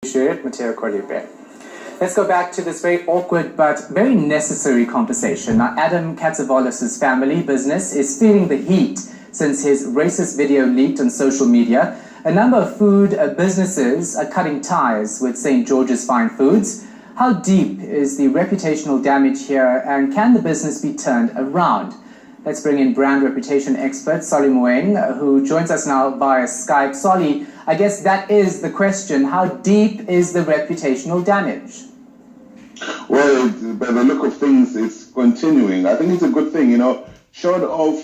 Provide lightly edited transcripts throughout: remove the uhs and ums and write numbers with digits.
Appreciate it, Matteo Corlipe. Let's go back to this very awkward but very necessary conversation. Now, Adam Tzavalos' family business is feeling the heat since his racist video leaked on social media. A number of food businesses are cutting ties with St. George's Fine Foods. How deep is the reputational damage here, and can the business be turned around? Let's bring in brand reputation expert Solly Moeng, who joins us now via Skype. Solly, I guess that is the question. How deep is the reputational damage? Well, by the look of things, it's continuing. I think it's a good thing, short of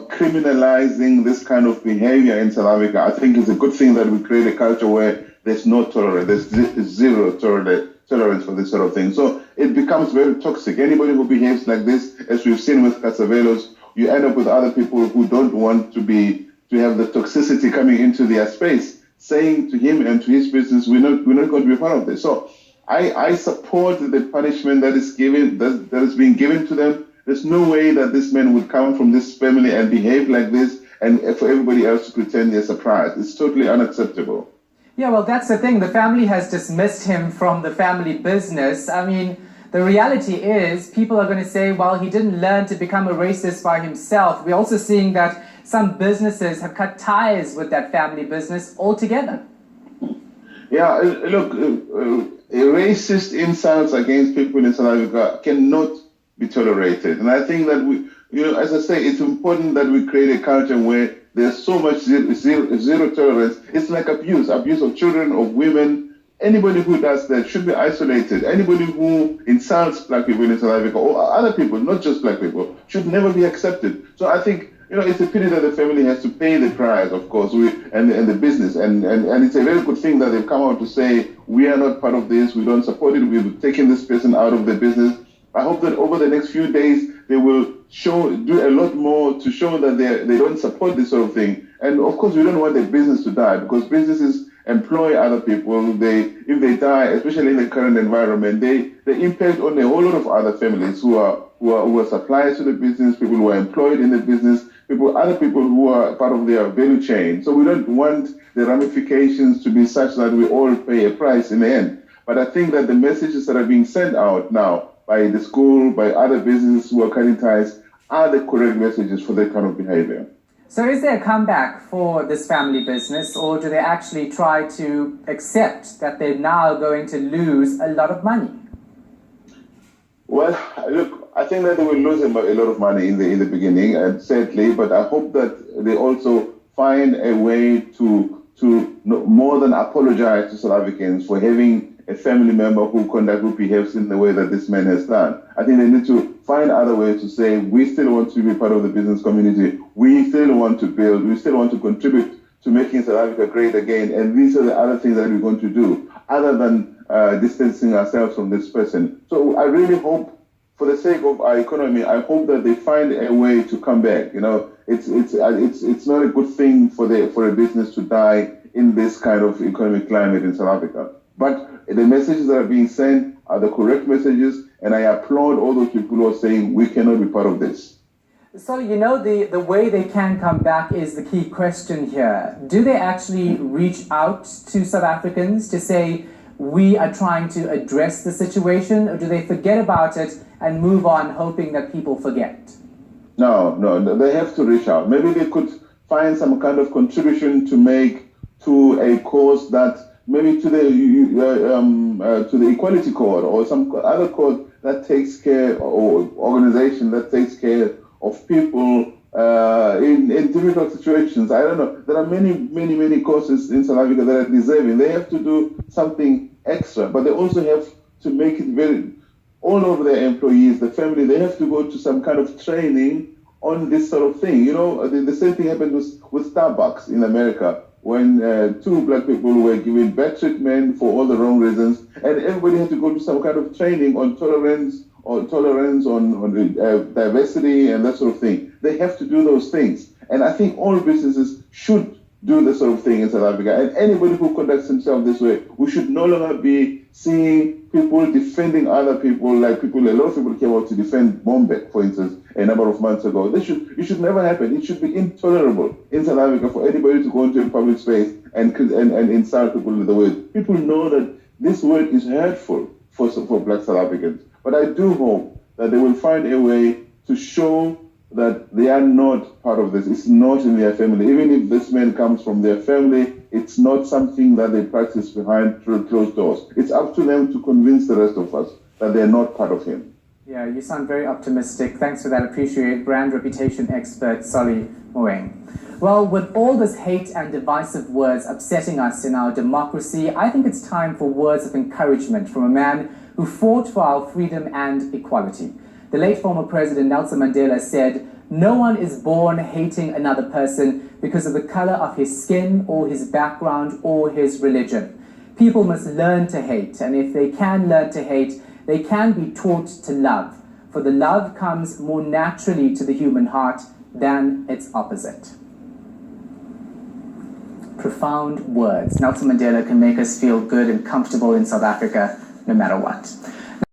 criminalizing this kind of behavior in South Africa. I think it's a good thing that we create a culture where there's no tolerance, there's zero tolerance for this sort of thing. So it becomes very toxic. Anybody who behaves like this, as we've seen with Tzavalos, you end up with other people who don't want to have the toxicity coming into their space, saying to him and to his business, we're not going to be part of this. So I support the punishment that is being given to them. There's no way that this man would come from this family and behave like this, and for everybody else to pretend they're surprised. It's totally unacceptable. Yeah, well, that's the thing. The family has dismissed him from the family business. I mean, the reality is people are going to say, well, he didn't learn to become a racist by himself. We're also seeing that some businesses have cut ties with that family business altogether. Yeah, look, racist insults against people in South Africa cannot be tolerated. And I think that as I say, it's important that we create a culture where there's so much zero tolerance. It's like abuse of children, of women. Anybody who does that should be isolated. Anybody who insults black people in South Africa or other people, not just black people, should never be accepted. So I think, it's a pity that the family has to pay the price, of course, and the business. And it's a very good thing that they've come out to say, we are not part of this, we don't support it, we've taken this person out of the business. I hope that over the next few days, they will do a lot more to show that they don't support this sort of thing. And of course, we don't want the business to die, because businesses employ other people. If they die, especially in the current environment, they impact on a whole lot of other families who are suppliers to the business, people who are employed in the business, other people who are part of their value chain. So we don't want the ramifications to be such that we all pay a price in the end. But I think that the messages that are being sent out now by the school, by other businesses who are cutting ties, are the correct messages for that kind of behavior. So is there a comeback for this family business, or do they actually try to accept that they're now going to lose a lot of money? Well, look, I think that they will lose a lot of money in the beginning, and sadly, but I hope that they also find a way to more than apologize to South Africans for having a family member who behaves in the way that this man has done. I think they need to find other ways to say, we still want to be part of the business community. We still want to build. We still want to contribute to making South Africa great again. And these are the other things that we're going to do, other than distancing ourselves from this person. So I really hope, for the sake of our economy, I hope that they find a way to come back. It's not a good thing for a business to die in this kind of economic climate in South Africa. But the messages that are being sent are the correct messages, and I applaud all those people who are saying we cannot be part of this. So, the way they can come back is the key question here. Do they actually reach out to South Africans to say, we are trying to address the situation, or do they forget about it and move on hoping that people forget? No, they have to reach out. Maybe they could find some kind of contribution to make to a cause that, maybe to the Equality Code or some other code that takes care, or organization that takes care of people in difficult situations. I don't know. There are many causes in South Africa that are deserving. They have to do something extra, but they also have to make it very, all over their employees, the family, they have to go to some kind of training on this sort of thing. The same thing happened with Starbucks in America, when two black people were given bad treatment for all the wrong reasons, and everybody had to go to some kind of training on tolerance on diversity and that sort of thing. They have to do those things. And I think all businesses should do this sort of thing in South Africa. And anybody who conducts himself this way, we should no longer be seeing people defending other people, like a lot of people came out to defend Bombek, for instance, a number of months ago. It should never happen. It should be intolerable in South Africa for anybody to go into a public space and insult people in the way. People know that this word is hurtful for Black South Africans. But I do hope that they will find a way to show that they are not part of this. It's not in their family. Even if this man comes from their family, it's not something that they practice behind closed doors. It's up to them to convince the rest of us that they're not part of him. Yeah, you sound very optimistic. Thanks for that. Appreciate brand reputation expert Solly Moeng. Well, with all this hate and divisive words upsetting us in our democracy, I think it's time for words of encouragement from a man who fought for our freedom and equality. The late former President Nelson Mandela said, "No one is born hating another person because of the color of his skin or his background or his religion. People must learn to hate, and if they can learn to hate, they can be taught to love, for the love comes more naturally to the human heart than its opposite." Profound words. Nelson Mandela can make us feel good and comfortable in South Africa no matter what.